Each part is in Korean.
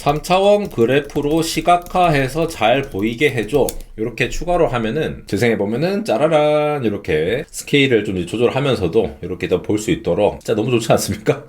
3차원 그래프로 시각화해서 잘 보이게 해줘. 이렇게 추가로 하면은 재생해보면은 짜라란 이렇게 스케일을 좀 조절하면서도 이렇게 더 볼 수 있도록 진짜 너무 좋지 않습니까?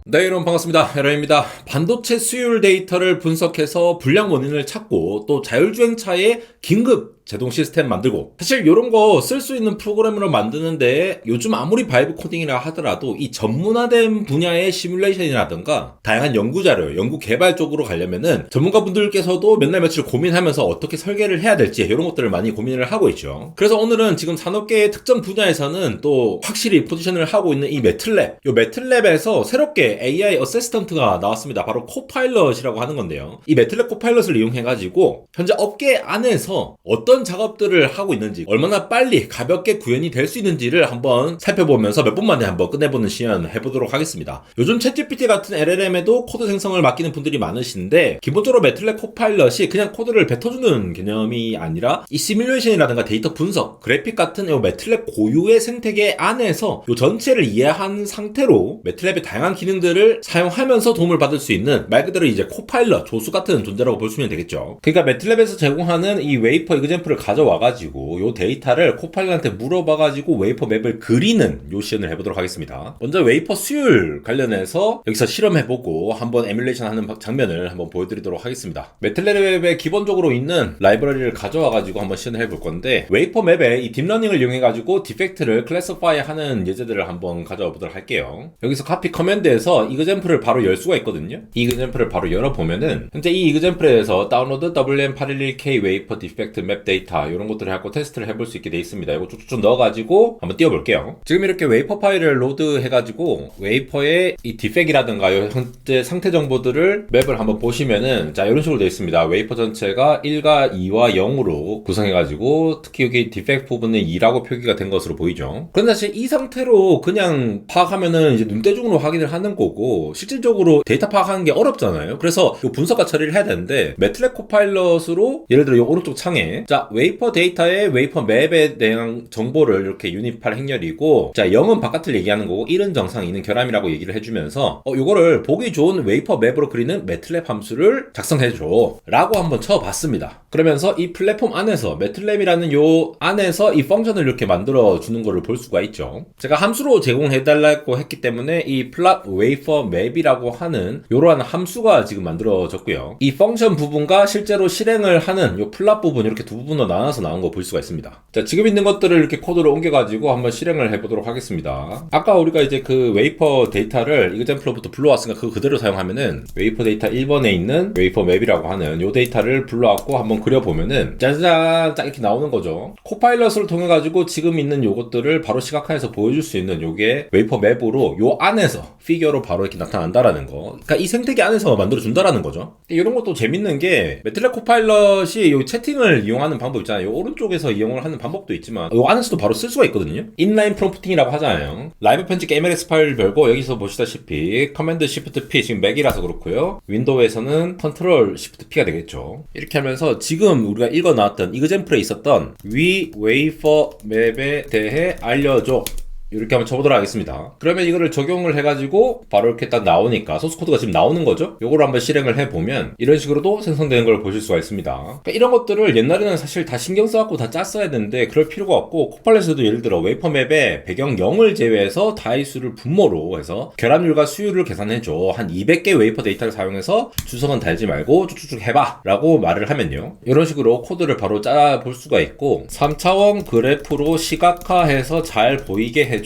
네, 여러분 반갑습니다. 에러입니다. 반도체 수율 데이터를 분석해서 불량 원인을 찾고 또 자율주행차의 긴급 제동 시스템 만들고, 사실 이런 거 쓸 수 있는 프로그램으로 만드는데 요즘 아무리 바이브 코딩이라 하더라도 이 전문화된 분야의 시뮬레이션이라든가 다양한 연구자료, 연구 개발 쪽으로 가려면은 전문가분들께서도 몇 날 며칠 고민하면서 어떻게 설계를 해야 될지 이런 것들을 많이 고민을 하고 있죠. 그래서 오늘은 지금 산업계의 특정 분야에서는 또 확실히 포지션을 하고 있는 이 매틀랩, 이 매틀랩에서 새롭게 AI 어시스턴트가 나왔습니다. 바로 코파일럿이라고 하는 건데요. 이 매틀랩 코파일럿을 이용해가지고 현재 업계 안에서 어떤 작업들을 하고 있는지, 얼마나 빨리 가볍게 구현이 될 수 있는지를 한번 살펴보면서 몇 분 만에 한번 끝내보는 시연 해보도록 하겠습니다. 요즘 챗GPT 같은 LLM에도 코드 생성을 맡기는 분들이 많으신데, 기본적으로 매틀랩 코파일럿이 그냥 코드를 뱉어주는 개념이 아니라 이 시뮬레이션이라든가 데이터 분석, 그래픽 같은 이 매틀랩 고유의 생태계 안에서 이 전체를 이해한 상태로 매틀랩의 다양한 기능들을 사용하면서 도움을 받을 수 있는, 말 그대로 이제 코파일럿, 조수 같은 존재라고 보시면 되겠죠. 그러니까 매틀랩에서 제공하는 이 웨이퍼 이그젬플을 가져와가지고 요 데이터를 코파일럿한테 물어봐가지고 웨이퍼 맵을 그리는 요 시연을 해보도록 하겠습니다. 먼저 웨이퍼 수율 관련해서 여기서 실험해보고 한번 에뮬레이션 하는 장면을 한번 보여드리도록 하겠습니다. 매틀랩에 기본적으로 있는 라이브러리를 가져와가지고 한번 시연을 해볼 건데, 웨이퍼 맵에 이 딥러닝을 이용해가지고 디펙트를 클래시파이 하는 예제들을 한번 가져와 보도록 할게요. 여기서 카피 커맨드에서 이그젬플을 바로 열 수가 있거든요. 이 이그젬플을 바로 열어보면은 현재 이 이그젬플에서 다운로드 WM811K 웨이퍼 디펙트 맵 데이터 이런 것들을 하고 테스트를 해볼 수 있게 돼 있습니다. 이거 쭉쭉 넣어가지고 한번 띄워볼게요. 지금 이렇게 웨이퍼 파일을 로드 해가지고 웨이퍼의 이 디펙이라든가 현재 상태 정보들을 맵을 한번 보시면은 자, 이런 식으로 돼 있습니다. 웨이퍼 전체가 1과 2와 0으로 구성해가지고 특히 여기 디펙 부분에 2라고 표기가 된 것으로 보이죠. 그런데 사실 이 상태로 그냥 파악하면은 이제 눈대중으로 확인을 하는 거고, 실질적으로 데이터 파악하는 게 어렵잖아요. 그래서 이 분석과 처리를 해야 되는데, 매틀랩 코파일럿으로 예를 들어 이 오른쪽 창에 자, 웨이퍼 데이터에 웨이퍼 맵에 대한 정보를 이렇게 유닛8 행렬이고, 자, 0은 바깥을 얘기하는 거고 1은 정상, 2는 결함이라고 얘기를 해주면서 요거를 보기 좋은 웨이퍼 맵으로 그리는 매틀랩 함수를 작성해줘 라고 한번 쳐봤습니다. 그러면서 이 플랫폼 안에서 매틀랩이라는 요 안에서 이 펑션을 이렇게 만들어 주는 거를 볼 수가 있죠. 제가 함수로 제공해달라고 했기 때문에 이 플랫 웨이퍼 맵이라고 하는 요러한 함수가 지금 만들어졌고요. 이 펑션 부분과 실제로 실행을 하는 요 플랫 부분, 이렇게 두 부분으로 나눠서 나온 거 볼 수가 있습니다. 자, 지금 있는 것들을 이렇게 코드로 옮겨가지고 한번 실행을 해보도록 하겠습니다. 아까 우리가 이제 그 웨이퍼 데이터를 이그젬플로부터 불러왔으니까 그거 그대로 사용하면은 웨이퍼 데이터 1번에 있는 웨이퍼 맵이라고 하는 요 데이터를 불러왔고 한번 그려보면은 짜자잔 딱 이렇게 나오는 거죠. 코파일럿을 통해가지고 지금 있는 요것들을 바로 시각화해서 보여줄 수 있는 요게 웨이퍼 맵으로 요 안에서 피규어로 바로 이렇게 나타난다라는 거. 그러니까 이 생태계 안에서 만들어준다라는 거죠. 이런 것도 재밌는 게, 매틀랩 코파일럿이 요 채팅을 이용하는 방법 있잖아요. 요 오른쪽에서 이용을 하는 방법도 있지만 요 안에서도 바로 쓸 수가 있거든요. 인라인 프롬프팅이라고 하잖아요. 라이브 편집 MLS 파일 별거 여기서 보시다시피 커맨드 시프트 P, 지금 맥이라서 그렇고요. 윈도우에서는 컨트롤 시프트 P가 되겠죠. 이렇게 하면서 지금 우리가 읽어 나왔던 이그젬플에 있었던 위 웨이퍼 맵에 대해 알려줘, 이렇게 한번 쳐보도록 하겠습니다. 그러면 이거를 적용을 해가지고 바로 이렇게 딱 나오니까 소스코드가 지금 나오는 거죠. 요거를 한번 실행을 해보면 이런 식으로도 생성되는 걸 보실 수가 있습니다. 그러니까 이런 것들을 옛날에는 사실 다 신경 써갖고 다 짰어야 되는데 그럴 필요가 없고, 코파일럿에도 예를 들어 웨이퍼 맵에 배경 0을 제외해서 다이수를 분모로 해서 결합률과 수율을 계산해줘, 한 200개 웨이퍼 데이터를 사용해서 주석은 달지 말고 쭉쭉쭉 해봐 라고 말을 하면요, 이런 식으로 코드를 바로 짜볼 수가 있고, 3차원 그래프로 시각화해서 잘 보이게 해줘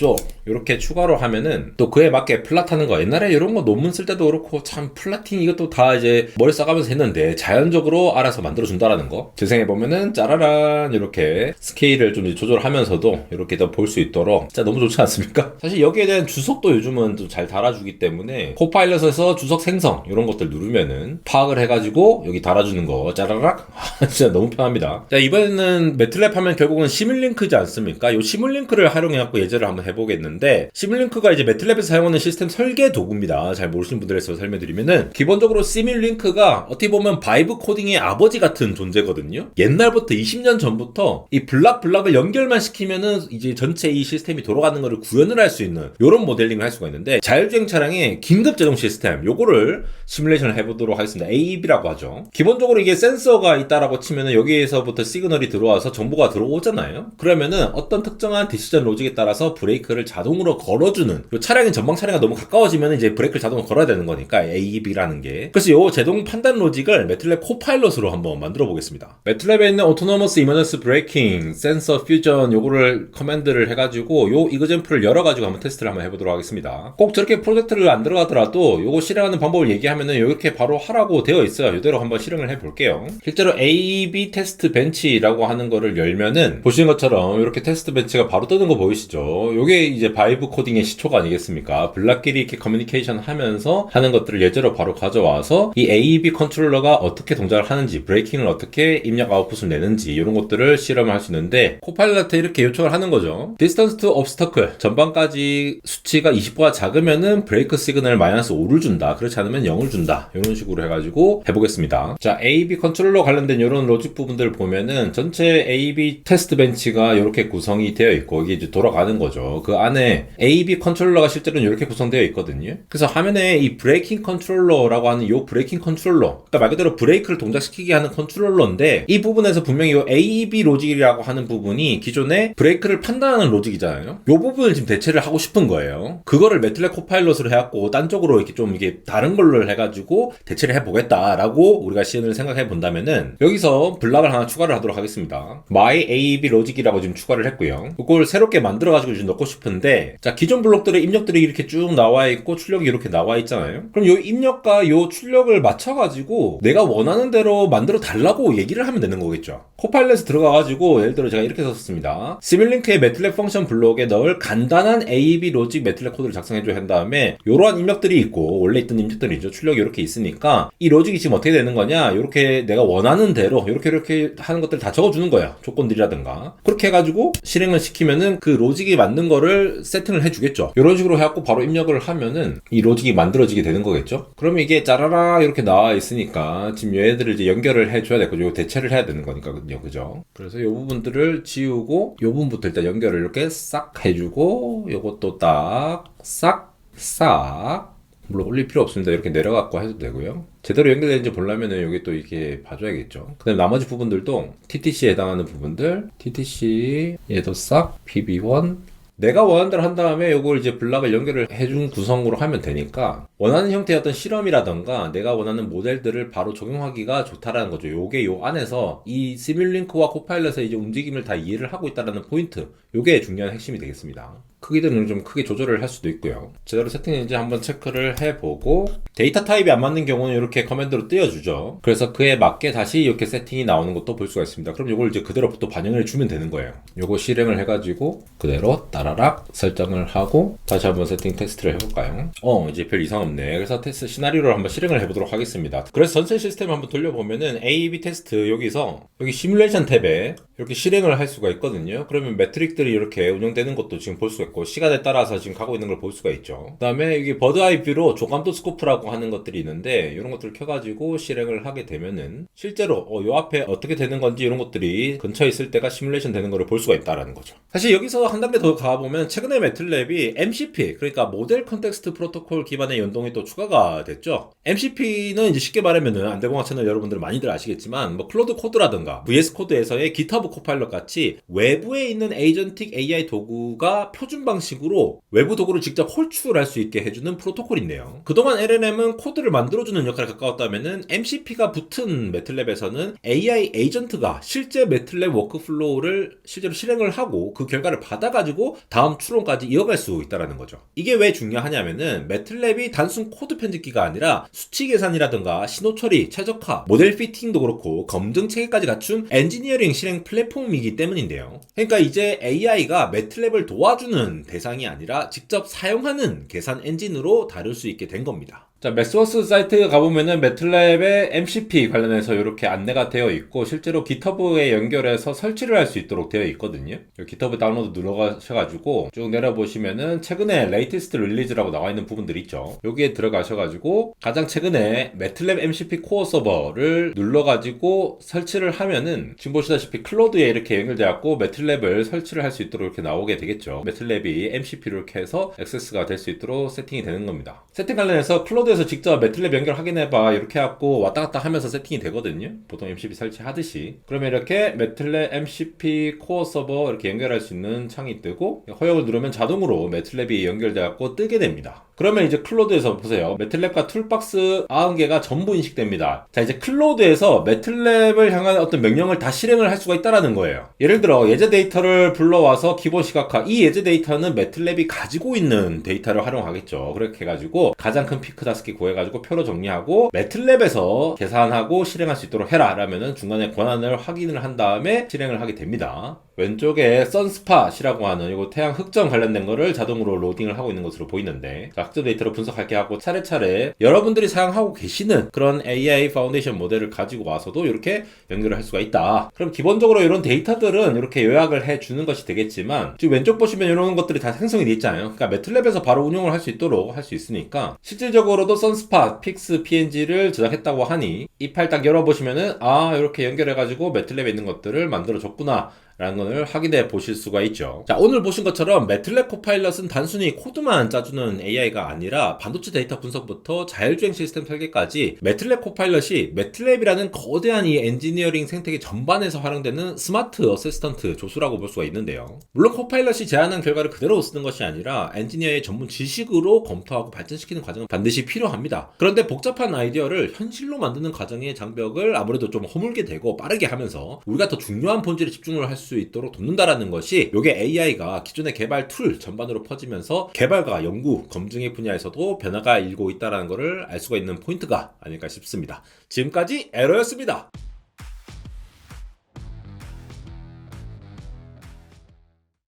이렇게 추가로 하면은 또 그에 맞게 플랫하는 거, 옛날에 이런 거 논문 쓸 때도 그렇고 참 플랫팅 이것도 다 이제 머리 써가면서 했는데 자연적으로 알아서 만들어준다라는 거. 재생해보면은 짜라란 이렇게 스케일을 좀 조절하면서도 이렇게 더 볼 수 있도록 진짜 너무 좋지 않습니까? 사실 여기에 대한 주석도 요즘은 좀 잘 달아주기 때문에 코파일럿에서 주석 생성 이런 것들 누르면은 파악을 해가지고 여기 달아주는 거 짜라락 진짜 너무 편합니다. 자, 이번에는 매틀랩 하면 결국은 시뮬링크지 않습니까? 이 시뮬링크를 활용해갖고 예제를 한번 한번 해보겠는데, 시뮬링크가 이제 매틀랩에서 사용하는 시스템 설계 도구입니다. 잘 모르시는 분들에서 설명드리면은, 기본적으로 시뮬링크가 어떻게 보면 바이브 코딩의 아버지 같은 존재거든요. 옛날부터 20년 전부터 이 블락을 연결만 시키면은 이제 전체 이 시스템이 돌아가는 거를 구현을 할 수 있는 이런 모델링을 할 수가 있는데, 자율주행 차량의 긴급 제동 시스템 요거를 시뮬레이션을 해보도록 하겠습니다. AEB라고 하죠. 기본적으로 이게 센서가 있다라고 치면은 여기에서부터 시그널이 들어와서 정보가 들어오잖아요. 그러면은 어떤 특정한 디시전 로직에 따라서 브레이크를 자동으로 걸어주는, 차량이 전방 차량과 너무 가까워지면 이제 브레이크를 자동으로 걸어야 되는 거니까 AEB라는 게. 그래서 요 제동 판단 로직을 매틀랩 코파일럿으로 한번 만들어 보겠습니다. 매틀랩에 있는 Autonomous Emergency Braking, Sensor Fusion 요거를 커맨드를 해가지고 요 이그젠플을 열어가지고 한번 테스트를 한번 해보도록 하겠습니다. 꼭 저렇게 프로젝트를 안 들어가더라도 요거 실행하는 방법을 얘기하면은 이렇게 바로 하라고 되어 있어요. 이대로 한번 실행을 해볼게요. 실제로 AEB 테스트 벤치라고 하는 거를 열면은 보시는 것처럼 이렇게 테스트 벤치가 바로 뜨는 거 보이시죠? 요게 이제 바이브 코딩의 시초가 아니겠습니까? 블락끼리 이렇게 커뮤니케이션 하면서 하는 것들을 예제로 바로 가져와서 이 AEB 컨트롤러가 어떻게 동작을 하는지, 브레이킹을 어떻게 입력 아웃풋을 내는지 이런 것들을 실험을 할 수 있는데, 코파일럿에 이렇게 요청을 하는 거죠. Distance to obstacle, 전방까지 수치가 20보다 작으면은 브레이크 시그널 -5를 준다. 그렇지 않으면 0을 준다. 이런 식으로 해가지고 해보겠습니다. 자, AEB 컨트롤러 관련된 이런 로직 부분들 보면은 전체 AEB 테스트 벤치가 이렇게 구성이 되어 있고 이게 이제 돌아가는 거죠. 그 안에 AEB 컨트롤러가 실제로는 이렇게 구성되어 있거든요. 그래서 화면에 이 브레이킹 컨트롤러라고 하는 이 브레이킹 컨트롤러, 그러니까 말 그대로 브레이크를 동작시키게 하는 컨트롤러인데, 이 부분에서 분명히 이 AEB 로직이라고 하는 부분이 기존에 브레이크를 판단하는 로직이잖아요. 이 부분을 지금 대체를 하고 싶은 거예요. 그거를 매틀랩 코파일럿으로 해갖고 딴 쪽으로 이렇게 좀 이게 다른 걸로 해가지고 대체를 해보겠다라고 우리가 시연을 생각해 본다면은, 여기서 블락을 하나 추가를 하도록 하겠습니다. My AEB 로직이라고 지금 추가를 했고요. 그걸 새롭게 만들어가지고 지금 넣고 싶은데, 자, 기존 블록들의 입력들이 이렇게 쭉 나와 있고 출력이 이렇게 나와 있잖아요. 그럼 요 입력과 요 출력을 맞춰가지고 내가 원하는 대로 만들어 달라고 얘기를 하면 되는 거겠죠. 코파일럿에 들어가가지고 예를 들어 제가 이렇게 썼습니다. 시뮬링크의 매틀랩 펑션 블록에 넣을 간단한 AEB 로직 매틀랩 코드를 작성해줘야 한 다음에 요러한 입력들이 있고, 원래 있던 입력들이죠. 출력이 이렇게 있으니까 이 로직이 지금 어떻게 되는 거냐, 요렇게 내가 원하는 대로 이렇게 하는 것들 다 적어주는 거야. 조건들이라든가. 그렇게 해가지고 실행을 시키면은 그 로직이 만든 거를 세팅을 해주겠죠. 이런 식으로 해갖고 바로 입력을 하면은 이 로직이 만들어지게 되는 거겠죠. 그러면 이게 짜라라 이렇게 나와 있으니까 지금 얘네들을 이제 연결을 해줘야 될 거죠. 대체를 해야 되는 거니까요. 그죠? 그래서 이 부분들을 지우고 이 부분부터 일단 연결을 이렇게 싹 해주고, 요것도 딱 싹 물론 올릴 필요 없습니다. 이렇게 내려갖고 해도 되고요. 제대로 연결되는지 보려면은 여기 또 이렇게 봐줘야겠죠. 그 다음에 나머지 부분들도 TTC에 해당하는 부분들, TTC 얘도 싹 PB1 내가 원하는 대로 한 다음에 이걸 이제 블락을 연결을 해준 구성으로 하면 되니까 원하는 형태의 어떤 실험이라던가 내가 원하는 모델들을 바로 적용하기가 좋다라는 거죠. 요게 요 안에서 이 시뮬링크와 코파일럿의 이제 움직임을 다 이해를 하고 있다라는 포인트, 요게 중요한 핵심이 되겠습니다. 크기들은 좀 크게 조절을 할 수도 있고요. 제대로 세팅인지 한번 체크를 해보고, 데이터 타입이 안 맞는 경우는 이렇게 커맨드로 띄워주죠. 그래서 그에 맞게 다시 이렇게 세팅이 나오는 것도 볼 수가 있습니다. 그럼 이걸 이제 그대로 또 반영을 주면 되는 거예요. 요거 실행을 해가지고 그대로 따라락 설정을 하고 다시 한번 세팅 테스트를 해볼까요? 이제 별 이상 없네. 그래서 테스트 시나리오를 한번 실행을 해보도록 하겠습니다. 그래서 전체 시스템을 한번 돌려보면은 AEB 테스트 여기서 여기 시뮬레이션 탭에 이렇게 실행을 할 수가 있거든요. 그러면 매트릭들이 이렇게 운영되는 것도 지금 볼 수가 있고, 시간에 따라서 지금 가고 있는 걸 볼 수가 있죠. 그 다음에 이게 버드아이 뷰로 조감도 스코프라고 하는 것들이 있는데, 이런 것들을 켜가지고 실행을 하게 되면은 실제로 요 앞에 어떻게 되는 건지 이런 것들이 근처에 있을 때가 시뮬레이션 되는 거를 볼 수가 있다라는 거죠. 사실 여기서 한 단계 더 가보면 최근에 매틀랩이 MCP, 그러니까 모델 컨텍스트 프로토콜 기반의 연동이 또 추가가 됐죠. MCP는 이제 쉽게 말하면은 안대공학 채널 여러분들 많이들 아시겠지만, 뭐 클로드 코드라든가 VS 코드에서의 GitHub 코파일럿 같이 외부에 있는 에이전틱 AI 도구가 표준 방식으로 외부 도구를 직접 홀출할 수 있게 해주는 프로토콜인데요. 그동안 LLM은 코드를 만들어주는 역할에 가까웠다면은 MCP가 붙은 매틀랩에서는 AI 에이전트가 실제 매틀랩 워크플로우를 실제로 실행을 하고 그 결과를 받아가지고 다음 추론까지 이어갈 수 있다는 거죠. 이게 왜 중요하냐면은 매틀랩이 단순 코드 편집기가 아니라 수치 계산이라든가 신호 처리, 최적화, 모델 피팅도 그렇고 검증 체계까지 갖춘 엔지니어링 실행 플랫폼이기 때문인데요. 그러니까 이제 AI가 매틀랩을 도와주는 대상이 아니라 직접 사용하는 계산 엔진으로 다룰 수 있게 된 겁니다. 자, 맥스워스 사이트 가보면은 매틀랩의 MCP 관련해서 이렇게 안내가 되어 있고 실제로 GitHub에 연결해서 설치를 할 수 있도록 되어 있거든요. GitHub 다운로드 눌러가셔가지고 쭉 내려보시면은 최근에 레이티스트 릴리즈라고 나와 있는 부분들이 있죠. 여기에 들어가셔가지고 가장 최근에 매틀랩 MCP 코어 서버를 눌러가지고 설치를 하면은 지금 보시다시피 클로드에 이렇게 연결되었고 매틀랩을 설치를 할 수 있도록 이렇게 나오게 되겠죠. 매틀랩이 MCP로 이렇게 해서 액세스가 될 수 있도록 세팅이 되는 겁니다. 세팅 관련해서 클로드에서 직접 매틀랩 연결 확인해봐 이렇게 해갖고 왔다 갔다 하면서 세팅이 되거든요. 보통 MCP 설치하듯이. 그러면 이렇게 매틀랩 MCP 코어 서버 이렇게 연결할 수 있는 창이 뜨고 허용을 누르면 자동으로 매틀랩이 연결돼갖고 뜨게 됩니다. 그러면 이제 클로드에서 보세요. 매틀랩과 툴박스 90개가 전부 인식됩니다. 자, 이제 클로드에서 매틀랩을 향한 어떤 명령을 다 실행을 할 수가 있다라는 거예요. 예를 들어 예제 데이터를 불러와서 기본 시각화. 이 예제 데이터는 매틀랩이 가지고 있는 데이터를 활용하겠죠. 그렇게 해가지고 가장 큰 피크 5개 구해가지고 표로 정리하고 매틀랩에서 계산하고 실행할 수 있도록 해라 라면은 중간에 권한을 확인을 한 다음에 실행을 하게 됩니다. 왼쪽에 선스팟이라고 하는 이거 태양 흑점 관련된 거를 자동으로 로딩을 하고 있는 것으로 보이는데, 자, 흑점 데이터를 분석할게 하고 차례차례 여러분들이 사용하고 계시는 그런 AI 파운데이션 모델을 가지고 와서도 이렇게 연결을 할 수가 있다. 그럼 기본적으로 이런 데이터들은 이렇게 요약을 해 주는 것이 되겠지만 지금 왼쪽 보시면 이런 것들이 다 생성이 돼 있잖아요. 그러니까 매틀랩에서 바로 운용을 할 수 있도록 할 수 있으니까 실질적으로도 선스팟, 픽스, PNG를 제작했다고 하니 이 파일 딱 열어보시면은 아, 이렇게 연결해가지고 매틀랩에 있는 것들을 만들어 줬구나 라는 것을 확인해 보실 수가 있죠. 자, 오늘 보신 것처럼 매틀랩 코파일럿은 단순히 코드만 짜주는 AI가 아니라 반도체 데이터 분석부터 자율주행 시스템 설계까지 매틀랩 코파일럿이 매틀랩이라는 거대한 이 엔지니어링 생태계 전반에서 활용되는 스마트 어시스턴트 조수라고 볼 수가 있는데요. 물론 코파일럿이 제안한 결과를 그대로 쓰는 것이 아니라 엔지니어의 전문 지식으로 검토하고 발전시키는 과정은 반드시 필요합니다. 그런데 복잡한 아이디어를 현실로 만드는 과정의 장벽을 아무래도 좀 허물게 되고 빠르게 하면서 우리가 더 중요한 본질에 집중을 할 수 있도록 돕는다라는 것이 요게 AI가 기존의 개발 툴 전반으로 퍼지면서 개발과 연구, 검증의 분야에서도 변화가 일고 있다는 것을 알 수가 있는 포인트가 아닐까 싶습니다. 지금까지 에러였습니다.